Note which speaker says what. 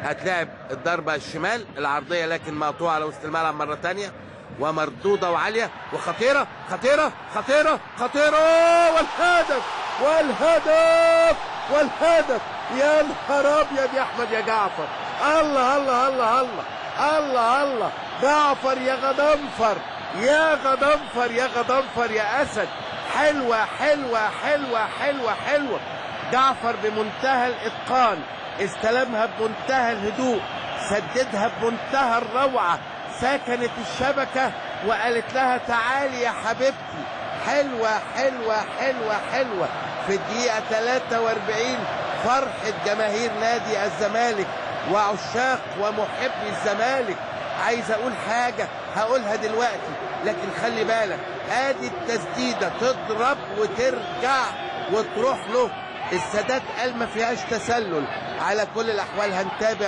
Speaker 1: هتلعب الضربة الشمال العرضية لكن مقطوعة على وسط الملعب مرة تانية ومردودة وعالية وخطيرة خطيرة خطيرة خطيرة والهدف والهدف والهدف. يا نهار ابيض يا احمد يا جعفر. الله الله الله الله الله الله. جعفر يا غضنفر يا غضنفر يا غضنفر يا اسد. حلوة حلوة حلوة حلوة حلوة. جعفر بمنتهى الاتقان استلمها بمنتهى الهدوء، سددها بمنتهى الروعة، سكنت الشبكة وقالت لها تعالي يا حبيبتي. حلوة حلوة حلوة حلوة. في الدقيقة 43 فرحة جماهير نادي الزمالك وعشاق ومحبي الزمالك. عايز اقول حاجة هقولها دلوقتي لكن خلي بالك، ادي التسديدة تضرب وترجع وتروح له. السادات قال ما فيهاش تسلل. على كل الاحوال هنتابع